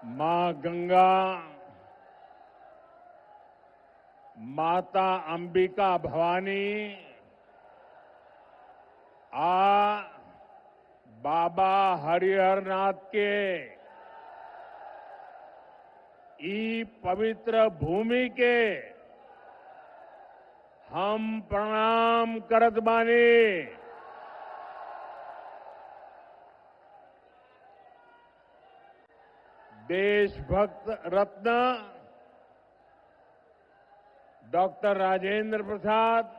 मां गंगा, माता अंबिका भवानी आ बाबा हरिहरनाथ के ई पवित्र भूमि के हम प्रणाम करत बानी। देशभक्त रत्न डॉक्टर राजेंद्र प्रसाद,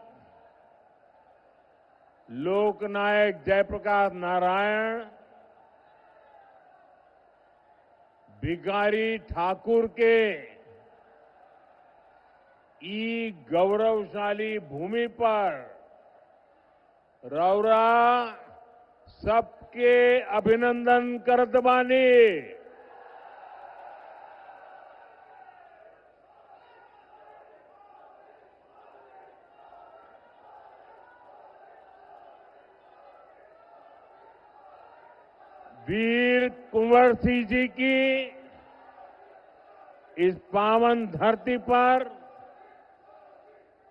लोकनायक जयप्रकाश नारायण, भिखारी ठाकुर के ई गौरवशाली भूमि पर रौरा सबके अभिनंदन करत बानी। वीर कुंवर सिंह जी की इस पावन धरती पर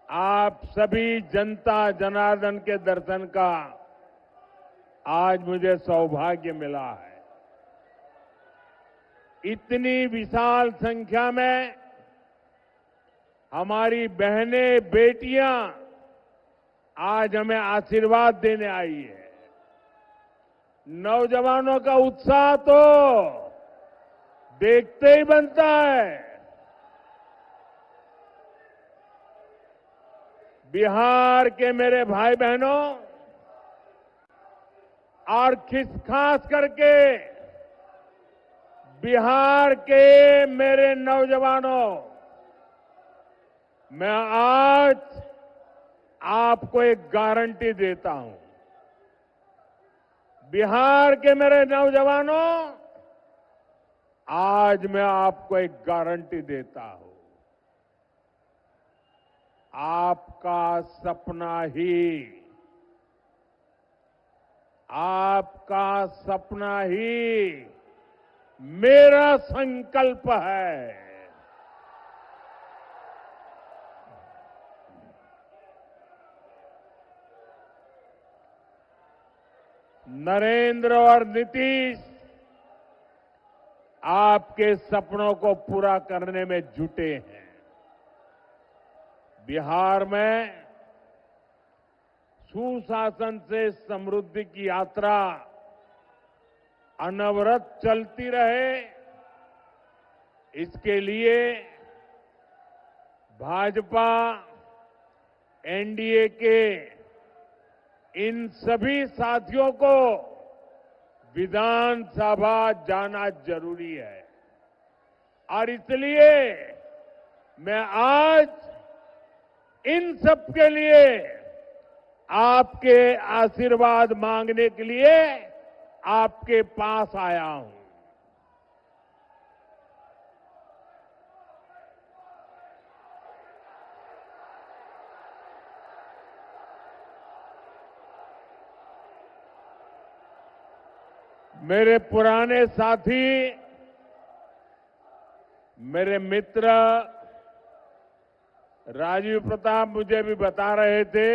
आप सभी जनता जनार्दन के दर्शन का आज मुझे सौभाग्य मिला है। इतनी विशाल संख्या में हमारी बहनें बेटियां आज हमें आशीर्वाद देने आई है। नौजवानों का उत्साह तो देखते ही बनता है। बिहार के मेरे भाई बहनों और खास करके बिहार के मेरे नौजवानों, मैं आज आपको एक गारंटी देता हूं। बिहार के मेरे नौजवानों, आज मैं आपको एक गारंटी देता हूं। आपका सपना ही मेरा संकल्प है। नरेंद्र और नीतीश आपके सपनों को पूरा करने में जुटे हैं। बिहार में सुशासन से समृद्धि की यात्रा अनवरत चलती रहे, इसके लिए भाजपा एनडीए के इन सभी साथियों को विधानसभा जाना जरूरी है और इसलिए मैं आज इन सब के लिए आपके आशीर्वाद मांगने के लिए आपके पास आया हूं। मेरे पुराने साथी, मेरे मित्र राजीव प्रताप मुझे भी बता रहे थे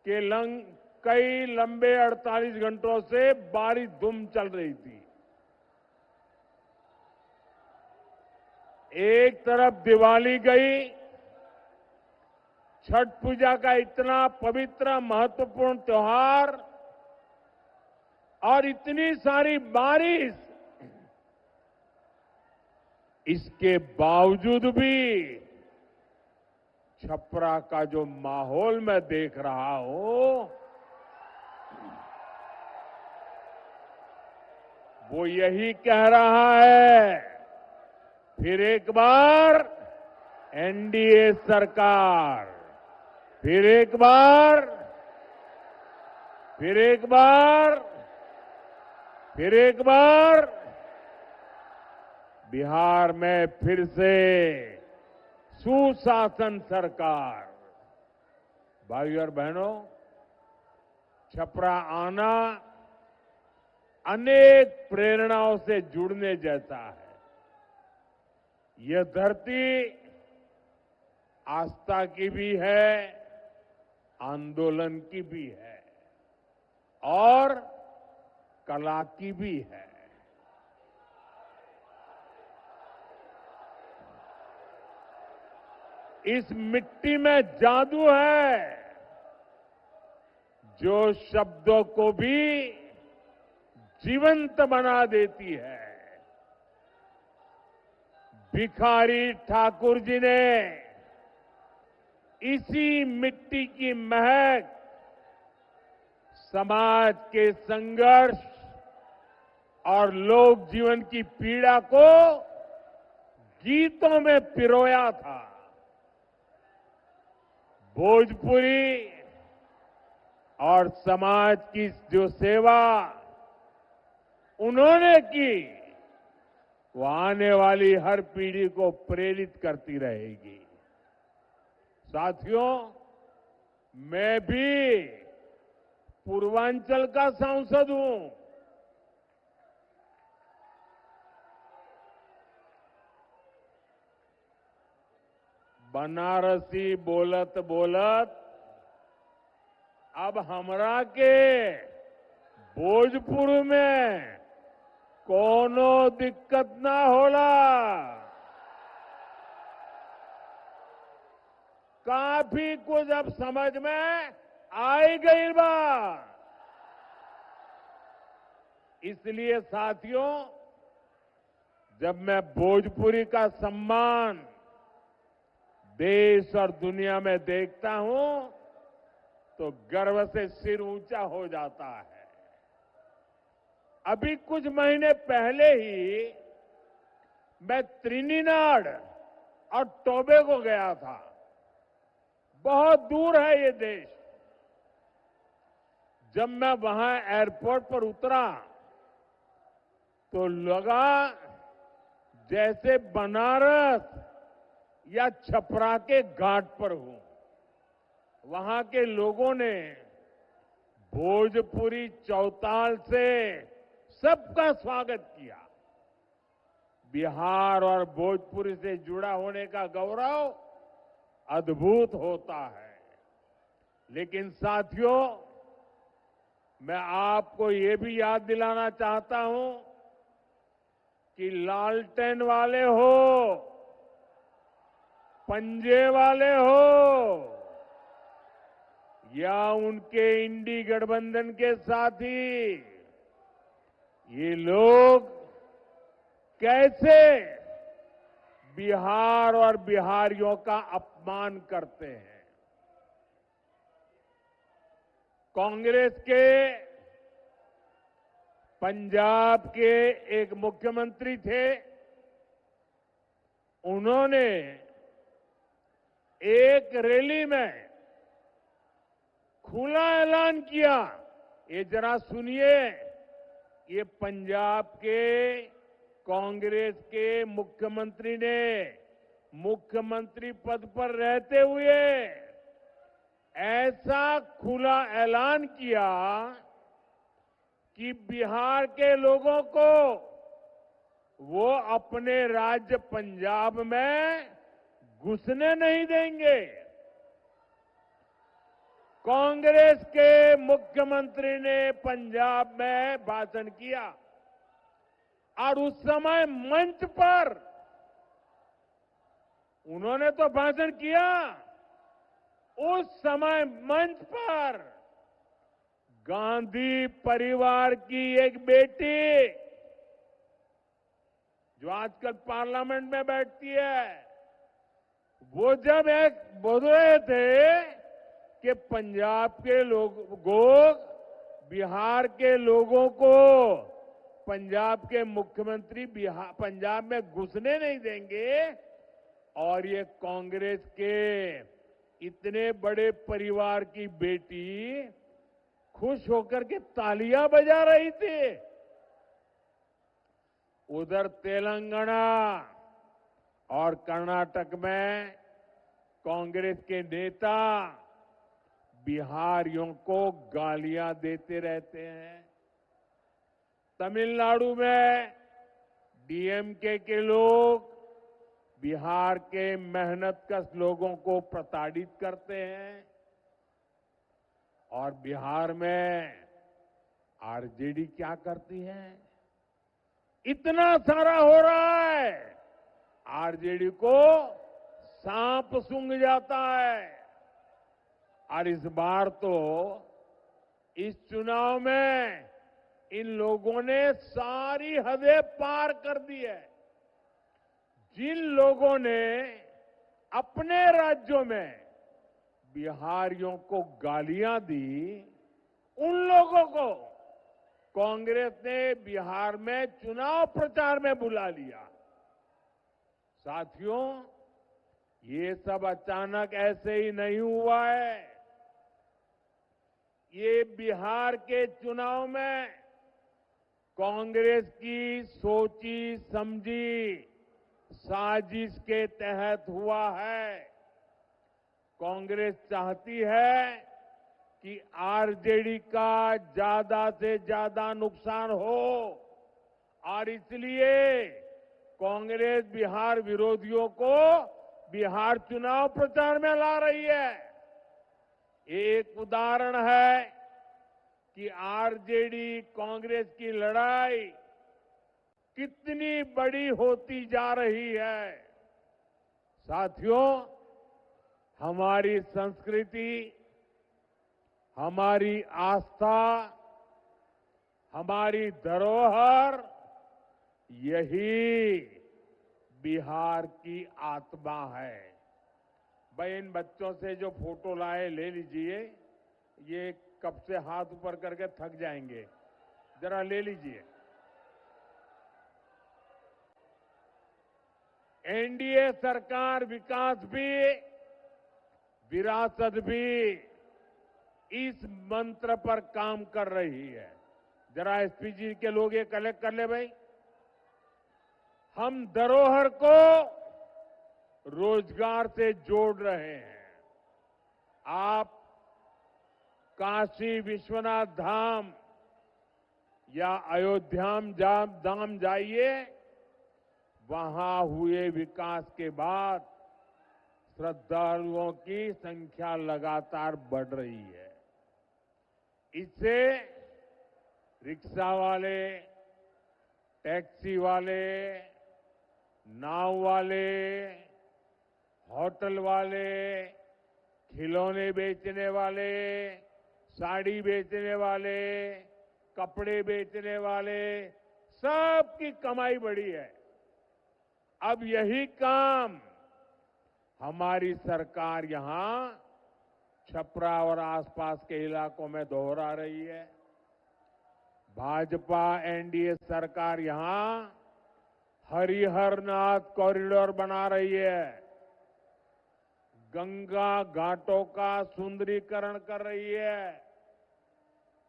कि कई लंबे 48 घंटों से बारिश धूम चल रही थी। एक तरफ दिवाली गई, छठ पूजा का इतना पवित्र महत्वपूर्ण त्योहार और इतनी सारी बारिश, इसके बावजूद भी छपरा का जो माहौल मैं देख रहा हूं, वो यही कह रहा है, फिर एक बार एनडीए सरकार, फिर एक बार बिहार में फिर से सुशासन सरकार। भाइयों और बहनों, छपरा आना अनेक प्रेरणाओं से जुड़ने जैसा है। यह धरती आस्था की भी है, आंदोलन की भी है और कला की भी है। इस मिट्टी में जादू है जो शब्दों को भी जीवंत बना देती है। भिखारी ठाकुर जी ने इसी मिट्टी की महक समाज के संघर्ष और लोक जीवन की पीड़ा को गीतों में पिरोया था। भोजपुरी और समाज की जो सेवा उन्होंने की, वो आने वाली हर पीढ़ी को प्रेरित करती रहेगी। साथियों, मैं भी पूर्वांचल का सांसद हूं। बनारसी बोलत बोलत अब हमरा के भोजपुर में कोनो दिक्कत ना होला। काफी कुछ अब समझ में आई गई बा। इसलिए साथियों, जब मैं भोजपुरी का सम्मान देश और दुनिया में देखता हूं तो गर्व से सिर ऊंचा हो जाता है। अभी कुछ महीने पहले ही मैं त्रिनिदाद और टोबैगो गया था। बहुत दूर है ये देश। जब मैं वहां एयरपोर्ट पर उतरा तो लगा जैसे बनारस या छपरा के घाट पर हूं। वहां के लोगों ने भोजपुरी चौताल से सबका स्वागत किया। बिहार और भोजपुरी से जुड़ा होने का गौरव अद्भुत होता है। लेकिन साथियों, मैं आपको ये भी याद दिलाना चाहता हूं कि लालटेन वाले हो, पंजे वाले हो या उनके इंडी गठबंधन के साथी, ये लोग कैसे बिहार और बिहारियों का अपमान करते हैं। कांग्रेस के पंजाब के एक मुख्यमंत्री थे। उन्होंने एक रैली में खुला ऐलान किया। ये जरा सुनिए, ये पंजाब के कांग्रेस के मुख्यमंत्री ने मुख्यमंत्री पद पर रहते हुए ऐसा खुला ऐलान किया कि बिहार के लोगों को वो अपने राज्य पंजाब में घुसने नहीं देंगे। कांग्रेस के मुख्यमंत्री ने पंजाब में भाषण किया और उस समय मंच पर उन्होंने तो भाषण किया, उस समय मंच पर गांधी परिवार की एक बेटी जो आजकल पार्लियामेंट में बैठती है, वो जब एक बोल रहे थे कि पंजाब के लोगों, बिहार के लोगों को पंजाब के मुख्यमंत्री पंजाब में घुसने नहीं देंगे, और ये कांग्रेस के इतने बड़े परिवार की बेटी खुश होकर के तालियां बजा रही थी। उधर तेलंगाना और कर्नाटक में कांग्रेस के नेता बिहारियों को गालियां देते रहते हैं। तमिलनाडु में डीएमके के लोग बिहार के मेहनतकश लोगों को प्रताड़ित करते हैं और बिहार में आरजेडी क्या करती है? इतना सारा हो रहा है, आरजेडी को सांप सूंघ जाता है। और इस बार तो इस चुनाव में इन लोगों ने सारी हदें पार कर दी है। जिन लोगों ने अपने राज्यों में बिहारियों को गालियां दी, उन लोगों को कांग्रेस ने बिहार में चुनाव प्रचार में बुला लिया। साथियों, ये सब अचानक ऐसे ही नहीं हुआ है। ये बिहार के चुनाव में कांग्रेस की सोची समझी साजिश के तहत हुआ है। कांग्रेस चाहती है कि आरजेडी का ज्यादा से ज्यादा नुकसान हो और इसलिए कांग्रेस बिहार विरोधियों को बिहार चुनाव प्रचार में ला रही है। एक उदाहरण है कि आरजेडी कांग्रेस की लड़ाई कितनी बड़ी होती जा रही है। साथियों, हमारी संस्कृति, हमारी आस्था, हमारी धरोहर, यही बिहार की आत्मा है। भाई, इन बच्चों से जो फोटो लाए ले लीजिए। ये कब से हाथ ऊपर करके थक जाएंगे, जरा ले लीजिए। एनडीए सरकार विकास भी, विरासत भी, इस मंत्र पर काम कर रही है। जरा एसपीजी के लोग ये कलेक्ट कर ले भाई। हम धरोहर को रोजगार से जोड़ रहे हैं। आप काशी विश्वनाथ धाम या अयोध्या धाम जाइए, वहां हुए विकास के बाद श्रद्धालुओं की संख्या लगातार बढ़ रही है। इससे रिक्शा वाले, टैक्सी वाले, नाव वाले, होटल वाले, खिलौने बेचने वाले, साड़ी बेचने वाले, कपड़े बेचने वाले, सबकी कमाई बढ़ी है। अब यही काम हमारी सरकार यहां छपरा और आसपास के इलाकों में दोहरा रही है। भाजपा एनडीए सरकार यहां हरिहर नाथ कॉरिडोर बना रही है, गंगा घाटों का सुंदरीकरण कर रही है।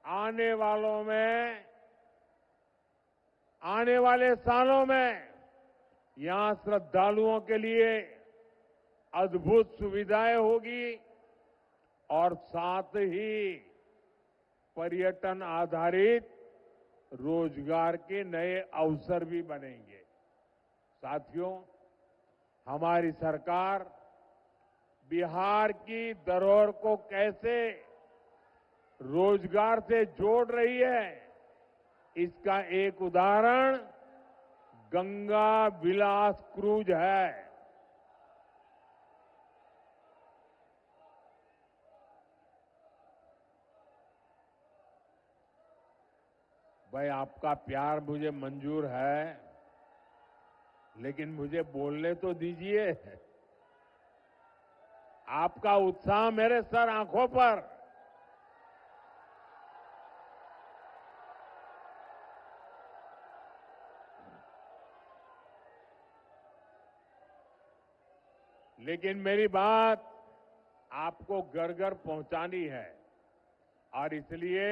आने वाले सालों में यहां श्रद्धालुओं के लिए अद्भुत सुविधाएं होगी और साथ ही पर्यटन आधारित रोजगार के नए अवसर भी बनेंगे। साथियों, हमारी सरकार बिहार की धरोहर को कैसे रोजगार से जोड़ रही है, इसका एक उदाहरण गंगा विलास क्रूज है। भाई, आपका प्यार मुझे मंजूर है, लेकिन मुझे बोलने तो दीजिए। आपका उत्साह मेरे सर आंखों पर। लेकिन मेरी बात आपको घर घर पहुंचानी है और इसलिए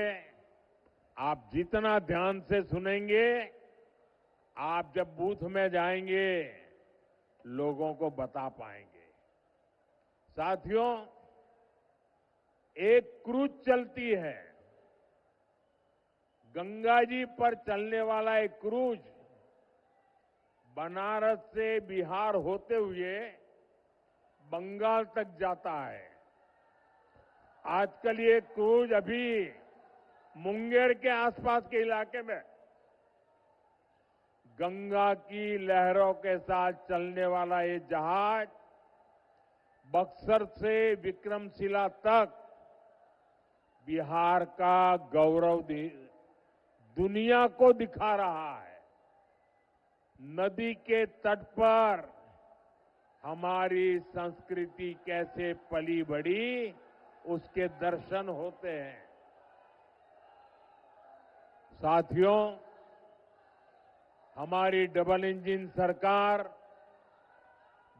आप जितना ध्यान से सुनेंगे, आप जब बूथ में जाएंगे लोगों को बता पाएंगे। साथियों, एक क्रूज चलती है गंगा जी पर चलने वाला एक क्रूज बनारस से बिहार होते हुए बंगाल तक जाता है। आजकल ये क्रूज अभी मुंगेर के आसपास के इलाके में गंगा की लहरों के साथ चलने वाला ये जहाज बक्सर से विक्रमशिला तक बिहार का गौरव दुनिया को दिखा रहा है। नदी के तट पर हमारी संस्कृति कैसे पली बढ़ी उसके दर्शन होते हैं। साथियों, हमारी डबल इंजन सरकार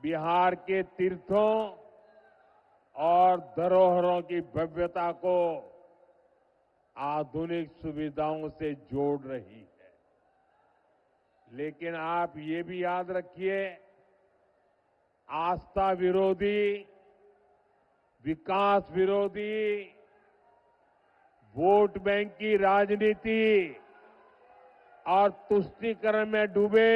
बिहार के तीर्थों और धरोहरों की भव्यता को आधुनिक सुविधाओं से जोड़ रही है। लेकिन आप ये भी याद रखिए, आस्था विरोधी, विकास विरोधी, वोट बैंक की राजनीति और तुष्टीकरण में डूबे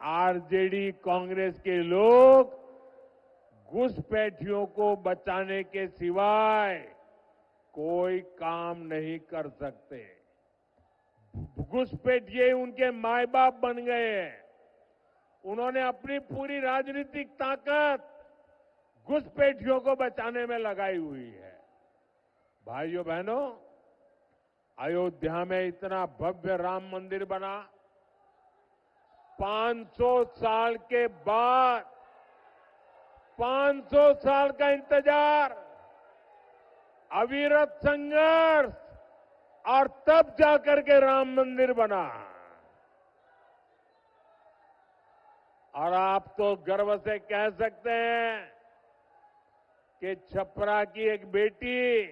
आरजेडी कांग्रेस के लोग घुसपैठियों को बचाने के सिवाय कोई काम नहीं कर सकते। घुसपैठिए उनके माए बाप बन गए हैं। उन्होंने अपनी पूरी राजनीतिक ताकत घुसपैठियों को बचाने में लगाई हुई है। भाइयों बहनों, अयोध्या में इतना भव्य राम मंदिर बना, 500 साल के बाद 500 साल का इंतजार, अविरत संघर्ष और तब जाकर के राम मंदिर बना। और आप तो गर्व से कह सकते हैं कि छपरा की एक बेटी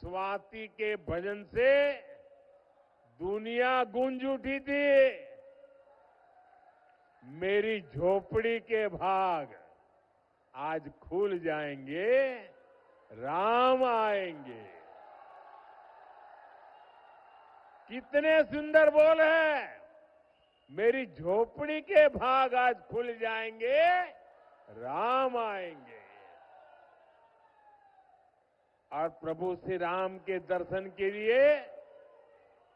स्वाति के भजन से दुनिया गूंज उठी थी। मेरी झोपड़ी के भाग आज खुल जाएंगे, राम आएंगे। कितने सुंदर बोल है, मेरी झोपड़ी के भाग आज खुल जाएंगे, राम आएंगे। और प्रभु श्री राम के दर्शन के लिए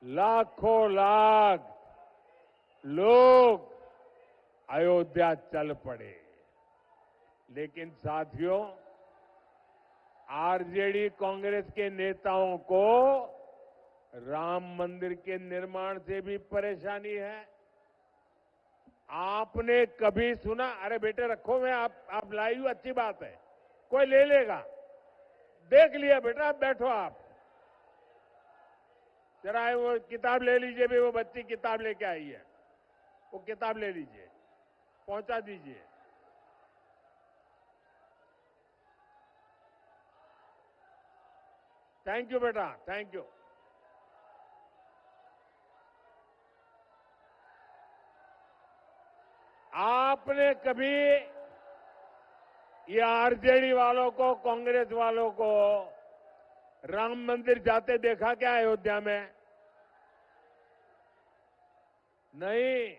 लाखों लाख लोग अयोध्या चल पड़े। लेकिन साथियों, आरजेडी कांग्रेस के नेताओं को राम मंदिर के निर्माण से भी परेशानी है। आपने कभी सुना, अरे बेटे रखो, मैं आप लाई हूं, अच्छी बात है, कोई ले लेगा, देख लिया बेटा, आप बैठो, आप जरा वो किताब ले लीजिए। भी वो बच्ची किताब लेके आई है, वो किताब ले लीजिए, पहुंचा दीजिए। थैंक यू बेटा, थैंक यू। आपने कभी ये आरजेडी वालों को, कांग्रेस वालों को राम मंदिर जाते देखा क्या अयोध्या में? नहीं,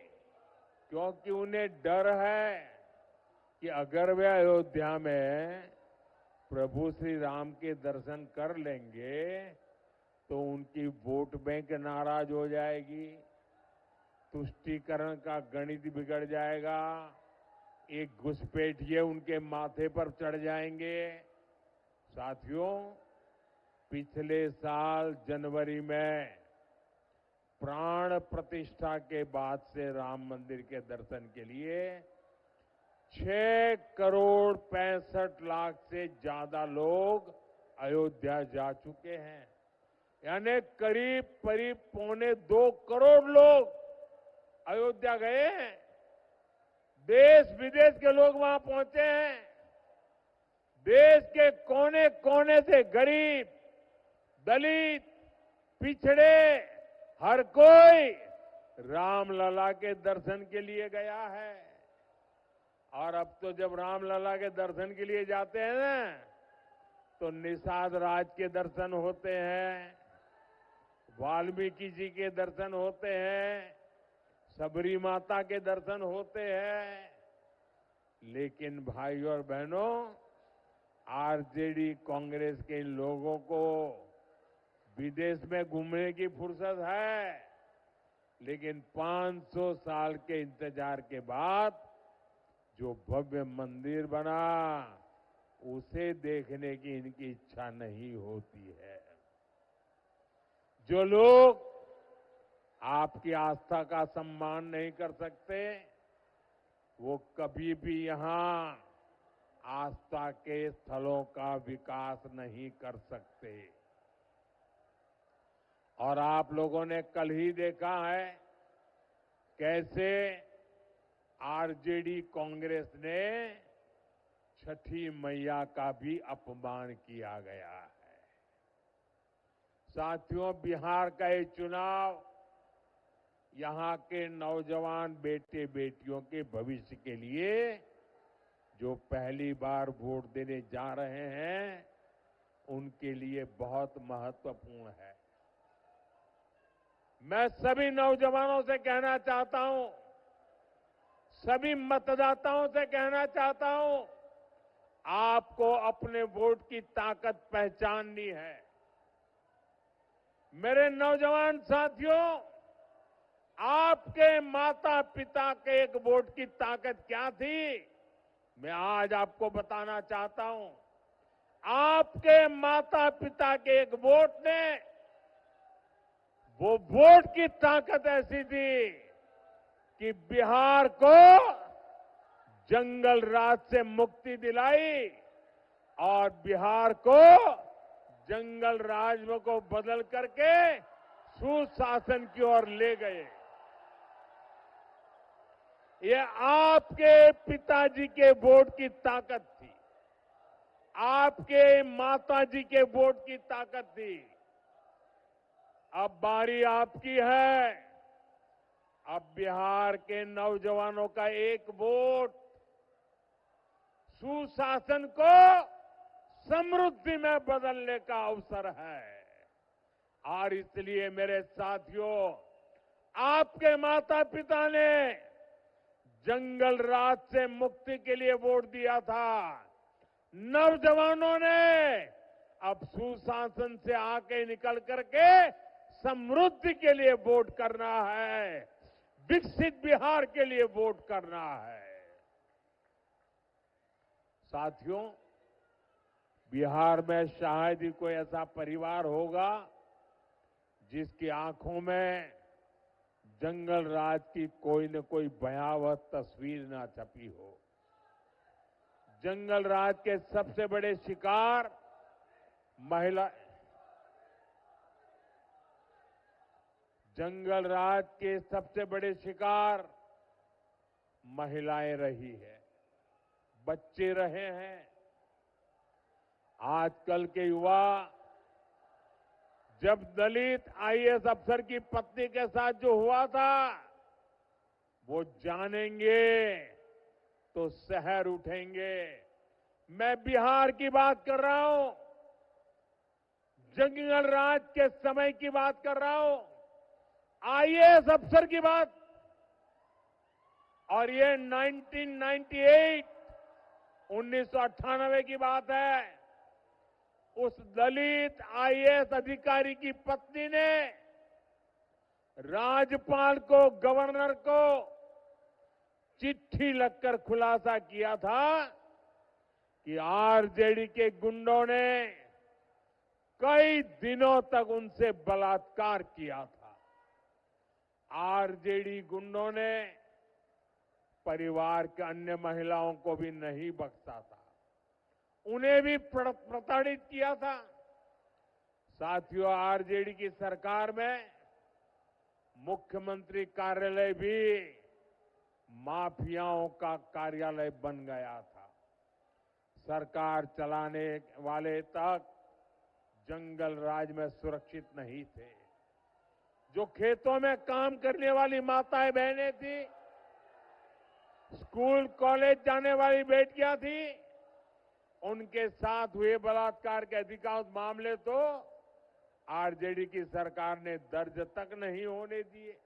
क्योंकि उन्हें डर है कि अगर वे अयोध्या में प्रभु श्री राम के दर्शन कर लेंगे तो उनकी वोट बैंक नाराज हो जाएगी, तुष्टीकरण का गणित बिगड़ जाएगा, एक घुसपैठिए उनके माथे पर चढ़ जाएंगे। साथियों, पिछले साल जनवरी में प्राण प्रतिष्ठा के बाद से राम मंदिर के दर्शन के लिए 6 करोड़ 65 लाख से ज्यादा लोग अयोध्या जा चुके हैं। यानी करीब 2.25 करोड़ लोग अयोध्या गए हैं। देश विदेश के लोग वहां पहुंचे हैं। देश के कोने कोने से गरीब, दलित, पिछड़े, हर कोई रामलला के दर्शन के लिए गया है। और अब तो जब रामलला के दर्शन के लिए जाते हैं ना, तो निषाद राज के दर्शन होते हैं, वाल्मीकि जी के दर्शन होते हैं, सबरी माता के दर्शन होते हैं, लेकिन भाइयों और बहनों, आरजेडी कांग्रेस के इन लोगों को विदेश में घूमने की फुर्सत है, लेकिन 500 साल के इंतजार के बाद जो भव्य मंदिर बना उसे देखने की इनकी इच्छा नहीं होती है। जो लोग आपकी आस्था का सम्मान नहीं कर सकते, वो कभी भी यहां आस्था के स्थलों का विकास नहीं कर सकते। और आप लोगों ने कल ही देखा है कैसे आरजेडी कांग्रेस ने छठी मैया का भी अपमान किया गया है। साथियों, बिहार का ये चुनाव यहां के नौजवान बेटे बेटियों के भविष्य के लिए जो पहली बार वोट देने जा रहे हैं उनके लिए बहुत महत्वपूर्ण है। मैं सभी नौजवानों से कहना चाहता हूं, सभी मतदाताओं से कहना चाहता हूं, आपको अपने वोट की ताकत पहचाननी है। मेरे नौजवान साथियों, आपके माता पिता के एक वोट की ताकत क्या थी, मैं आज आपको बताना चाहता हूं। आपके माता पिता के एक वोट ने, वो वोट की ताकत ऐसी थी कि बिहार को जंगल राज से मुक्ति दिलाई और बिहार को जंगल राज को बदल करके सुशासन की ओर ले गए। ये आपके पिताजी के वोट की ताकत थी, आपके माताजी के वोट की ताकत थी। अब बारी आपकी है। अब बिहार के नौजवानों का एक वोट सुशासन को समृद्धि में बदलने का अवसर है। और इसलिए मेरे साथियों, आपके माता पिता ने जंगल राज से मुक्ति के लिए वोट दिया था। नौजवानों ने अब सुशासन से आके निकल करके समृद्धि के लिए वोट करना है, विकसित बिहार के लिए वोट करना है। साथियों, बिहार में शायद ही कोई ऐसा परिवार होगा जिसकी आंखों में जंगल राज की कोई न कोई भयावह तस्वीर ना छपी हो। जंगल राज के सबसे बड़े शिकार जंगल राज के सबसे बड़े शिकार महिलाएं रही है, बच्चे रहे हैं। आजकल के युवा जब दलित आईएएस अफसर की पत्नी के साथ जो हुआ था वो जानेंगे तो शहर उठेंगे। मैं बिहार की बात कर रहा हूं, जंगल राज के समय की बात कर रहा हूं, आईएएस अफसर की बात। और ये 1998 की बात है। उस दलित आईएएस अधिकारी की पत्नी ने राज्यपाल को, गवर्नर को चिट्ठी लिखकर खुलासा किया था कि आरजेडी के गुंडों ने कई दिनों तक उनसे बलात्कार किया था। आरजेडी गुंडों ने परिवार के अन्य महिलाओं को भी नहीं बख्शा था, उन्हें भी प्रताड़ित किया था। साथियों, आरजेडी की सरकार में मुख्यमंत्री कार्यालय भी माफियाओं का कार्यालय बन गया था। सरकार चलाने वाले तक जंगल राज में सुरक्षित नहीं थे। जो खेतों में काम करने वाली माताएं बहनें थी, स्कूल कॉलेज जाने वाली बेटियां थी, उनके साथ हुए बलात्कार के अधिकांश मामले तो आरजेडी की सरकार ने दर्ज तक नहीं होने दिए।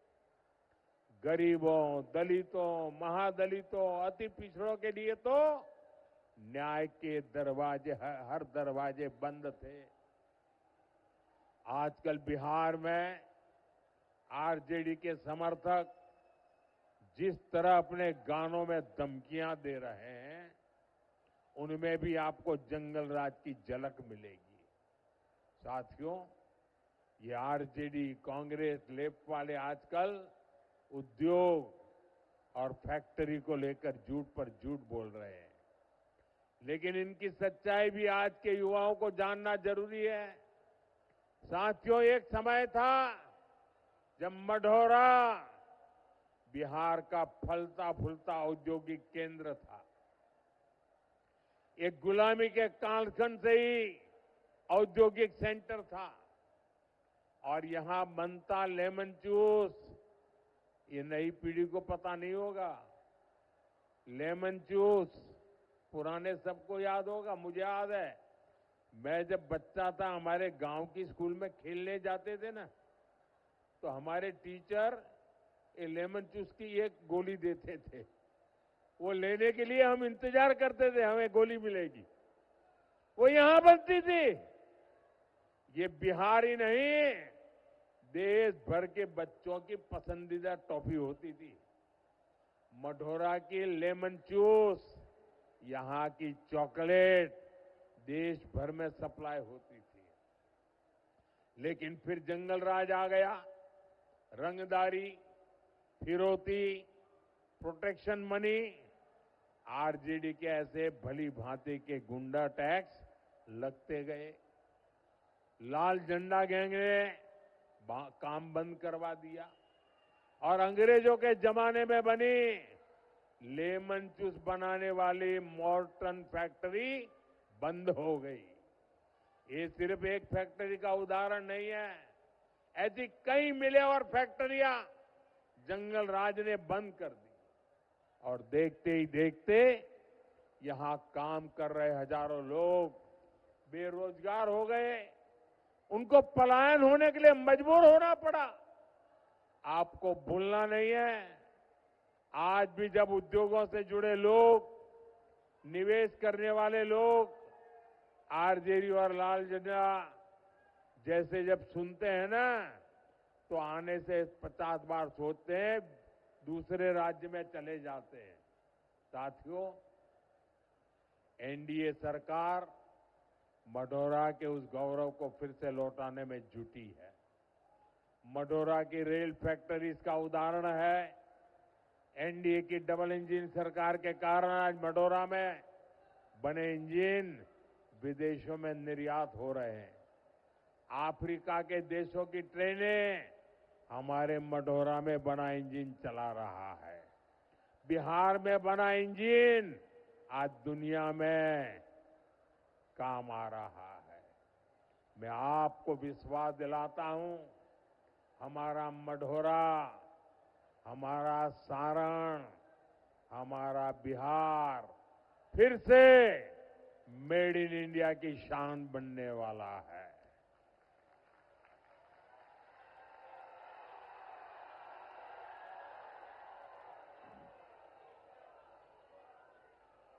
गरीबों, दलितों, महादलितों, अति पिछड़ों के लिए तो न्याय के दरवाजे, हर दरवाजे बंद थे। आजकल बिहार में आरजेडी के समर्थक जिस तरह अपने गानों में धमकियां दे रहे हैं, उनमें भी आपको जंगल राज की झलक मिलेगी। साथियों, ये आरजेडी, कांग्रेस, लेफ्ट वाले आजकल उद्योग और फैक्ट्री को लेकर झूठ पर झूठ बोल रहे हैं, लेकिन इनकी सच्चाई भी आज के युवाओं को जानना जरूरी है। साथियों, एक समय था जब मढ़ौरा बिहार का फलता फूलता औद्योगिक केंद्र था। एक गुलामी के कालखंड से ही औद्योगिक सेंटर था और यहां बनता लेमन जूस, ये नई पीढ़ी को पता नहीं होगा। लेमन जूस पुराने सबको याद होगा, मुझे याद है। मैं जब बच्चा था, हमारे गांव की स्कूल में खेलने जाते थे ना, तो हमारे टीचर ये लेमन जूस की एक गोली देते थे। वो लेने के लिए हम इंतजार करते थे, हमें गोली मिलेगी। वो यहां बनती थी। ये बिहार ही नहीं, देश भर के बच्चों की पसंदीदा टॉफी होती थी। मढ़ौरा की लेमन जूस, यहां की चॉकलेट देश भर में सप्लाई होती थी। लेकिन फिर जंगल राज आ गया। रंगदारी, फिरौती, प्रोटेक्शन मनी, आरजेडी के ऐसे भली भांति के गुंडा टैक्स लगते गए। लाल झंडा गैंग ने काम बंद करवा दिया और अंग्रेजों के जमाने में बनी लेमन जूस बनाने वाली मॉर्टन फैक्ट्री बंद हो गई। ये सिर्फ एक फैक्ट्री का उदाहरण नहीं है, ऐसी कई मिलें और फैक्ट्रियां जंगल राज ने बंद कर दी और देखते ही देखते यहां काम कर रहे हजारों लोग बेरोजगार हो गए। उनको पलायन होने के लिए मजबूर होना पड़ा। आपको भूलना नहीं है, आज भी जब उद्योगों से जुड़े लोग, निवेश करने वाले लोग आरजेडी और लाल झंडा जैसे जब सुनते हैं ना, तो आने से 50 बार सोचते हैं, दूसरे राज्य में चले जाते हैं। साथियों, एनडीए सरकार मढ़ौरा के उस गौरव को फिर से लौटाने में जुटी है। मढ़ौरा की रेल फैक्ट्री इसका उदाहरण है। एनडीए की डबल इंजन सरकार के कारण आज मढ़ौरा में बने इंजन विदेशों में निर्यात हो रहे हैं। अफ्रीका के देशों की ट्रेनें हमारे मढ़ौरा में बना इंजन चला रहा है। बिहार में बना इंजन आज दुनिया में काम आ रहा है। मैं आपको विश्वास दिलाता हूं, हमारा मढ़ौरा, हमारा सारण, हमारा बिहार फिर से मेड इन इंडिया की शान बनने वाला है।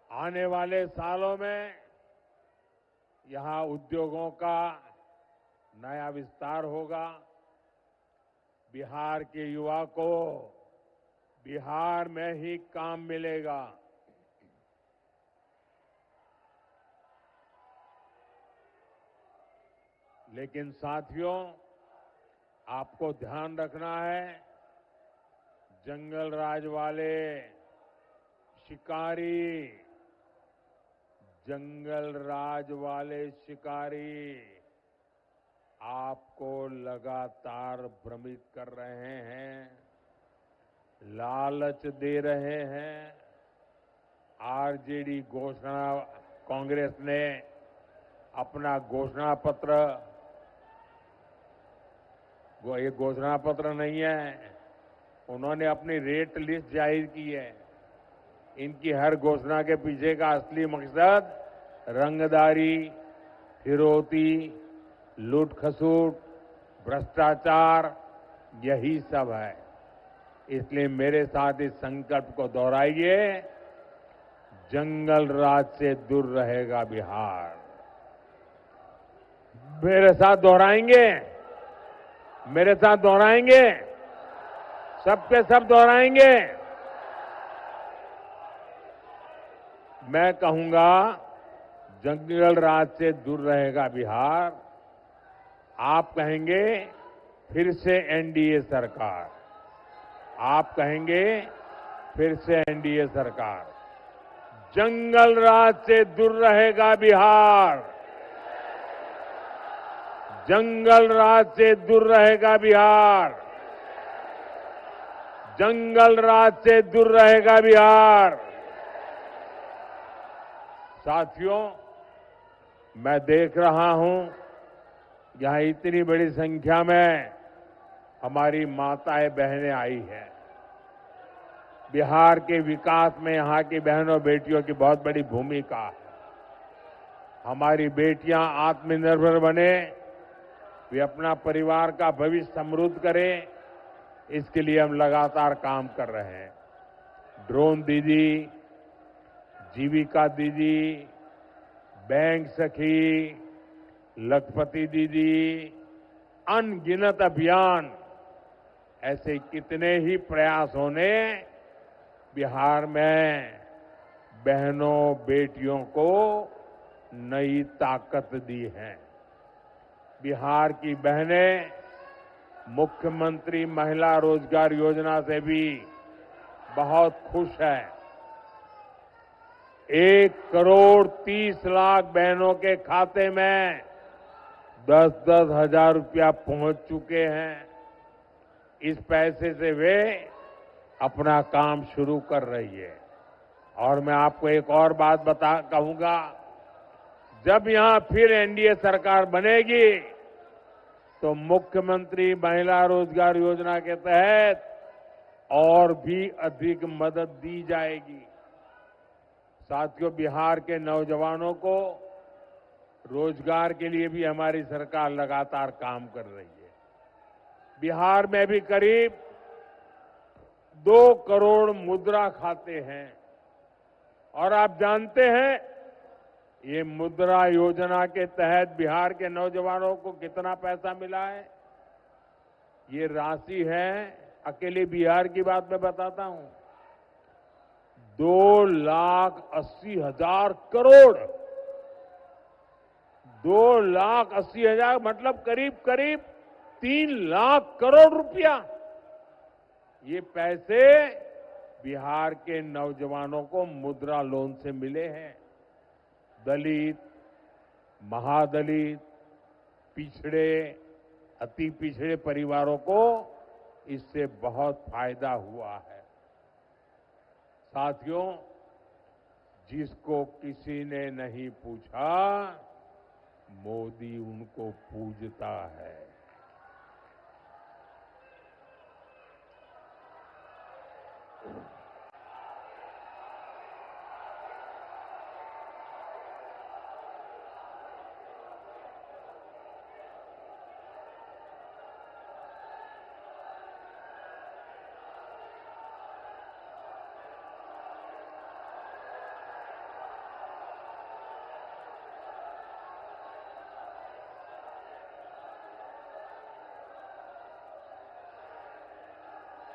आने वाले सालों में यहां उद्योगों का नया विस्तार होगा। बिहार के युवा को बिहार में ही काम मिलेगा। लेकिन साथियों, आपको ध्यान रखना है, जंगल राज वाले शिकारी, जंगल राज वाले शिकारी आपको लगातार भ्रमित कर रहे हैं, लालच दे रहे हैं। आरजेडी घोषणा, कांग्रेस ने अपना घोषणा पत्र, ये घोषणा पत्र नहीं है, उन्होंने अपनी रेट लिस्ट जाहिर की है। इनकी हर घोषणा के पीछे का असली मकसद रंगदारी, फिरौती, लूट खसूट भ्रष्टाचार, यही सब है। इसलिए मेरे साथ इस संकल्प को दोहराइए, जंगल राज से दूर रहेगा बिहार। मेरे साथ दोहराएंगे, मेरे साथ दोहराएंगे, सबके सब दोहराएंगे। मैं कहूंगा, जंगल राज से दूर रहेगा बिहार। आप कहेंगे फिर से एनडीए सरकार, आप कहेंगे फिर से एनडीए सरकार। जंगल राज से दूर रहेगा बिहार, जंगल राज से दूर रहेगा बिहार, जंगल राज से दूर रहेगा बिहार। साथियों, मैं देख रहा हूं यहां इतनी बड़ी संख्या में हमारी माताएं बहनें आई हैं। बिहार के विकास में यहां की बहनों बेटियों की बहुत बड़ी भूमिका है। हमारी बेटियां आत्मनिर्भर बने, वे अपना परिवार का भविष्य समृद्ध करें, इसके लिए हम लगातार काम कर रहे हैं। ड्रोन दीदी, जीविका दीदी, बैंक सखी, लखपति दीदी, अनगिनत अभियान, ऐसे कितने ही प्रयासों ने बिहार में बहनों बेटियों को नई ताकत दी है। बिहार की बहनें मुख्यमंत्री महिला रोजगार योजना से भी बहुत खुश है। 1,30,00,000 बहनों के खाते में 10-10 हजार रुपया पहुंच चुके हैं। इस पैसे से वे अपना काम शुरू कर रही है। और मैं आपको एक और बात कहूंगा, जब यहां फिर एनडीए सरकार बनेगी तो मुख्यमंत्री महिला रोजगार योजना के तहत और भी अधिक मदद दी जाएगी। साथियों, बिहार के नौजवानों को रोजगार के लिए भी हमारी सरकार लगातार काम कर रही है। बिहार में भी करीब 2 करोड़ मुद्रा खाते हैं। और आप जानते हैं, ये मुद्रा योजना के तहत बिहार के नौजवानों को कितना पैसा मिला है? ये राशि है, अकेले बिहार की बात मैं बताता हूं, 2,80,000 करोड़। 2,80,000 मतलब करीब करीब 3 लाख करोड़ रुपया। ये पैसे बिहार के नौजवानों को मुद्रा लोन से मिले हैं। दलित, महादलित, पिछड़े, अति पिछड़े परिवारों को इससे बहुत फायदा हुआ है। साथियों, जिसको किसी ने नहीं पूछा, मोदी उनको पूजता है।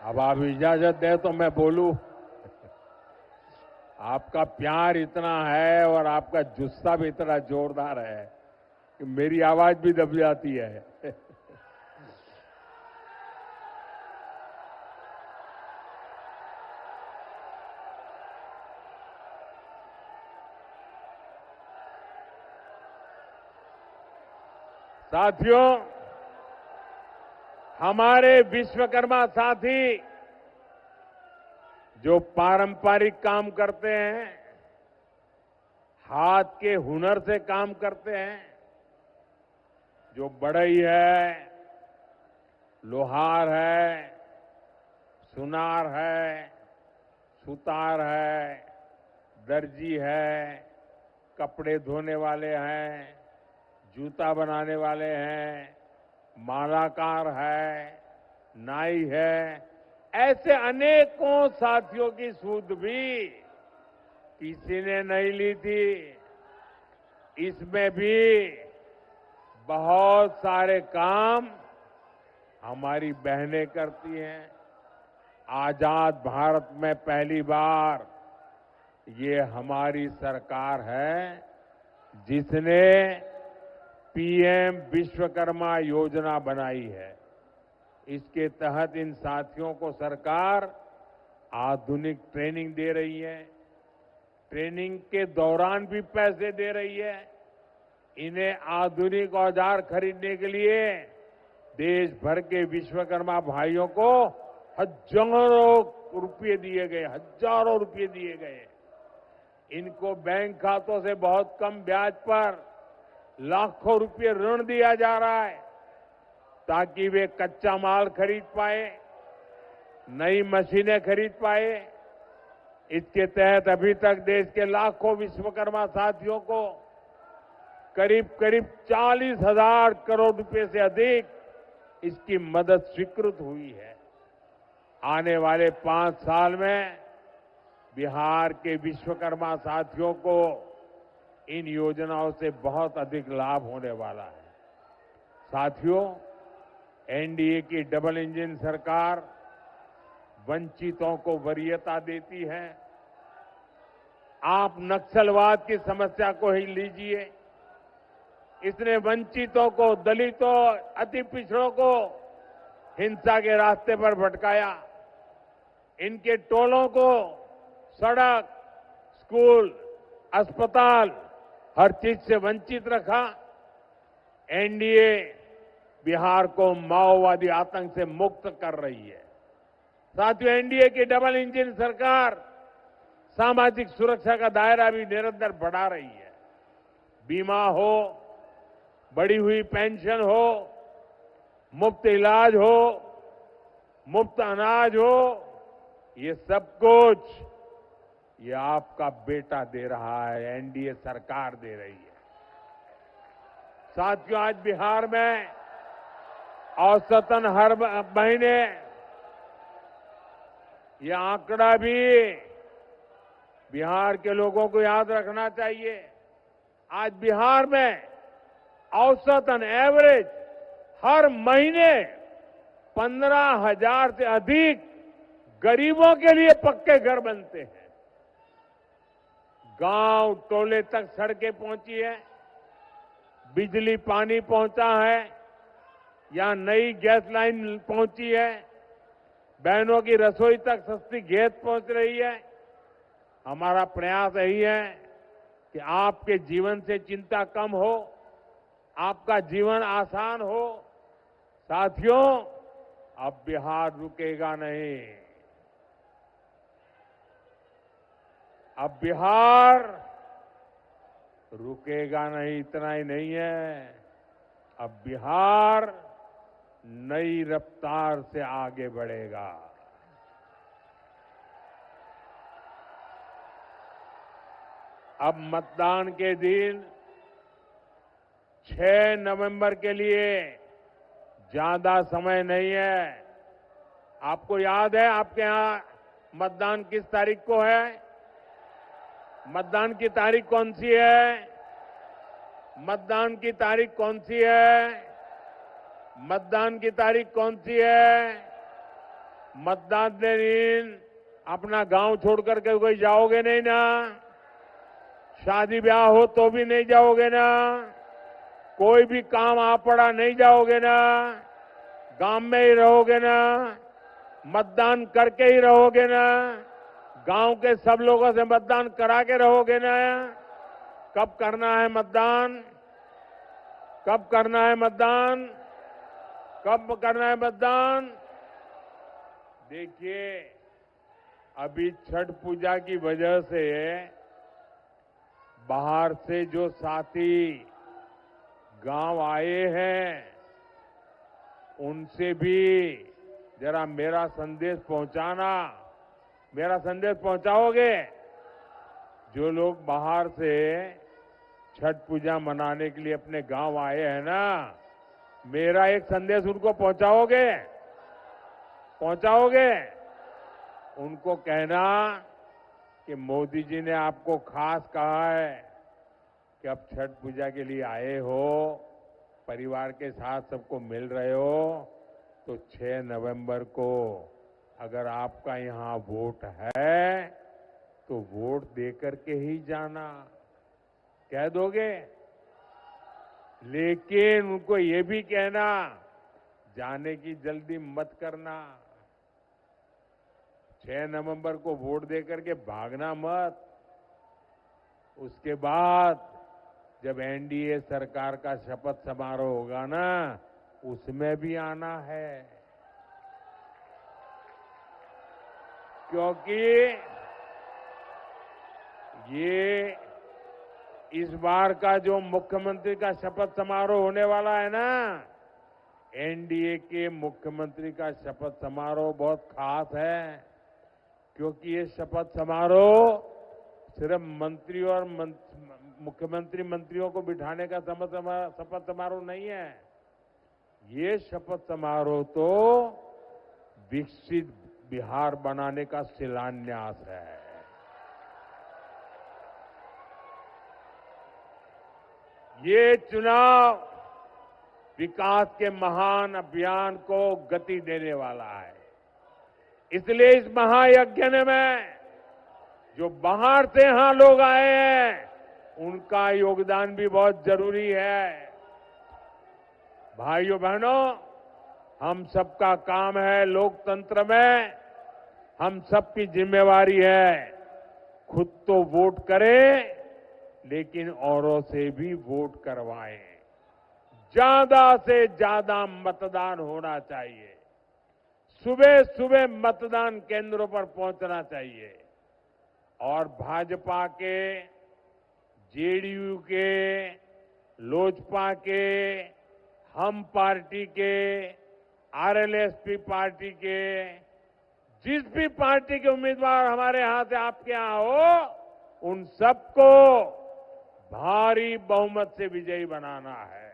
अब आप इजाजत दे तो मैं बोलूं। आपका प्यार इतना है और आपका जुस्सा भी इतना जोरदार है कि मेरी आवाज भी दब जाती है। साथियों, हमारे विश्वकर्मा साथी जो पारंपरिक काम करते हैं, हाथ के हुनर से काम करते हैं, जो बढ़ई है, लोहार है, सुनार है, सुतार है, दर्जी है, कपड़े धोने वाले हैं, जूता बनाने वाले हैं, मालाकार है, नाई है, ऐसे अनेकों साथियों की सूद भी किसी ने नहीं ली थी। इसमें भी बहुत सारे काम हमारी बहनें करती हैं। आजाद भारत में पहली बार ये हमारी सरकार है जिसने पीएम विश्वकर्मा योजना बनाई है। इसके तहत इन साथियों को सरकार आधुनिक ट्रेनिंग दे रही है, ट्रेनिंग के दौरान भी पैसे दे रही है। इन्हें आधुनिक औजार खरीदने के लिए देश भर के विश्वकर्मा भाइयों को हजारों रुपये दिए गए, हजारों रुपये दिए गए। इनको बैंक खातों से बहुत कम ब्याज पर लाखों रुपये ऋण दिया जा रहा है ताकि वे कच्चा माल खरीद पाए, नई मशीनें खरीद पाए। इसके तहत अभी तक देश के लाखों विश्वकर्मा साथियों को करीब करीब 40,000 करोड़ रुपए से अधिक इसकी मदद स्वीकृत हुई है। आने वाले 5 साल में बिहार के विश्वकर्मा साथियों को इन योजनाओं से बहुत अधिक लाभ होने वाला है। साथियों, एनडीए की डबल इंजन सरकार वंचितों को वरीयता देती है। आप नक्सलवाद की समस्या को ही लीजिए, इसने वंचितों को, दलितों, अति पिछड़ों को हिंसा के रास्ते पर भटकाया। इनके टोलों को सड़क, स्कूल, अस्पताल, हर चीज से वंचित रखा। एनडीए बिहार को माओवादी आतंक से मुक्त कर रही है। साथियों, एनडीए की डबल इंजन सरकार सामाजिक सुरक्षा का दायरा भी निरंतर बढ़ा रही है। बीमा हो, बढ़ी हुई पेंशन हो, मुफ्त इलाज हो, मुफ्त अनाज हो, ये सब कुछ ये आपका बेटा दे रहा है, एनडीए सरकार दे रही है। साथियों, आज बिहार में औसतन हर महीने, ये आंकड़ा भी बिहार के लोगों को याद रखना चाहिए। आज बिहार में औसतन एवरेज हर महीने 15,000 से अधिक गरीबों के लिए पक्के घर बनते हैं। गांव टोले तक सड़कें पहुंची है, बिजली पानी पहुंचा है, या नई गैस लाइन पहुंची है, बहनों की रसोई तक सस्ती गैस पहुंच रही है। हमारा प्रयास यही है कि आपके जीवन से चिंता कम हो, आपका जीवन आसान हो। साथियों, अब बिहार रुकेगा नहीं। अब बिहार रुकेगा नहीं, इतना ही नहीं है, अब बिहार नई रफ्तार से आगे बढ़ेगा। अब मतदान के दिन 6 नवंबर के लिए ज्यादा समय नहीं है। आपको याद है आपके यहां मतदान किस तारीख को है? मतदान की तारीख कौन सी है? मतदान की तारीख कौन सी है? मतदान की तारीख कौन सी है? मतदान के दिन अपना गांव छोड़ करके कोई जाओगे नहीं ना? शादी ब्याह हो तो भी नहीं जाओगे ना? कोई भी काम आ पड़ा नहीं जाओगे ना? गांव में ही रहोगे ना? मतदान करके ही रहोगे ना? गांव के सब लोगों से मतदान करा के रहोगे ना? कब करना है मतदान? कब करना है मतदान? कब करना है मतदान? देखिए, अभी छठ पूजा की वजह से बाहर से जो साथी गांव आए हैं, उनसे भी जरा मेरा संदेश पहुंचाना। मेरा संदेश पहुंचाओगे? जो लोग बाहर से छठ पूजा मनाने के लिए अपने गांव आए हैं ना, मेरा एक संदेश उनको पहुंचाओगे? पहुंचाओगे? उनको कहना कि मोदी जी ने आपको खास कहा है कि अब छठ पूजा के लिए आए हो, परिवार के साथ सबको मिल रहे हो, तो 6 नवंबर को अगर आपका यहां वोट है तो वोट देकर के ही जाना। कह दोगे? लेकिन उनको ये भी कहना, जाने की जल्दी मत करना। 6 नवंबर को वोट देकर के भागना मत। उसके बाद जब एनडीए सरकार का शपथ समारोह होगा ना, उसमें भी आना है। क्योंकि ये इस बार का जो मुख्यमंत्री का शपथ समारोह होने वाला है ना, एनडीए के मुख्यमंत्री का शपथ समारोह बहुत खास है। क्योंकि ये शपथ समारोह सिर्फ मंत्री और मुख्यमंत्री मंत्रियों को बिठाने का शपथ समारोह नहीं है। ये शपथ समारोह तो विकसित बिहार बनाने का शिलान्यास है। ये चुनाव विकास के महान अभियान को गति देने वाला है। इसलिए इस महायज्ञ में जो बाहर से यहां लोग आए हैं, उनका योगदान भी बहुत जरूरी है। भाइयों बहनों, हम सबका काम है लोकतंत्र में, हम सबकी जिम्मेवारी है खुद तो वोट करें, लेकिन औरों से भी वोट करवाएं। ज्यादा से ज्यादा मतदान होना चाहिए। सुबह सुबह मतदान केंद्रों पर पहुंचना चाहिए। और भाजपा के, जेडीयू के, लोजपा के, हम पार्टी के, आरएलएसपी पार्टी के, जिस भी पार्टी के उम्मीदवार हमारे यहां से आपके यहां हो, उन सबको भारी बहुमत से विजयी बनाना है।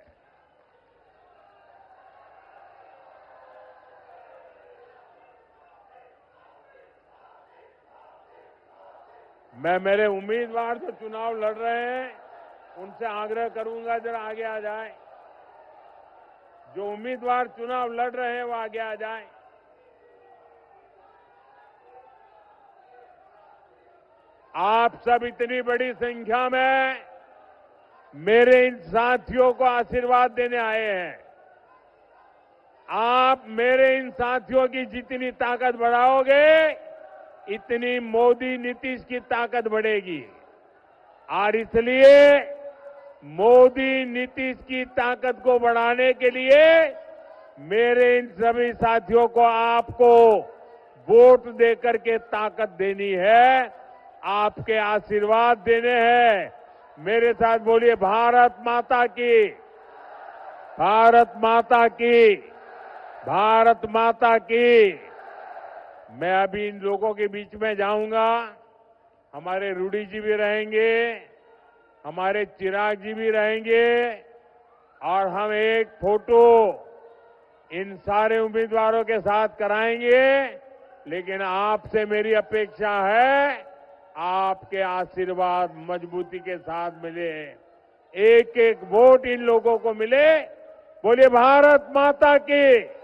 मैं मेरे उम्मीदवार जो चुनाव लड़ रहे हैं, उनसे आग्रह करूंगा जरा आगे आ जाए। जो उम्मीदवार चुनाव लड़ रहे हैं वो आगे आ जाए। आप सब इतनी बड़ी संख्या में मेरे इन साथियों को आशीर्वाद देने आए हैं। आप मेरे इन साथियों की जितनी ताकत बढ़ाओगे, इतनी मोदी नीतीश की ताकत बढ़ेगी। और इसलिए मोदी नीतीश की ताकत को बढ़ाने के लिए मेरे इन सभी साथियों को आपको वोट देकर के ताकत देनी है, आपके आशीर्वाद देने हैं। मेरे साथ बोलिए, भारत माता की, भारत माता की, भारत माता की। मैं अभी इन लोगों के बीच में जाऊंगा। हमारे रूडी जी भी रहेंगे, हमारे चिराग जी भी रहेंगे, और हम एक फोटो इन सारे उम्मीदवारों के साथ कराएंगे। लेकिन आपसे मेरी अपेक्षा है, आपके आशीर्वाद मजबूती के साथ मिले, एक एक वोट इन लोगों को मिले। बोलिए भारत माता की।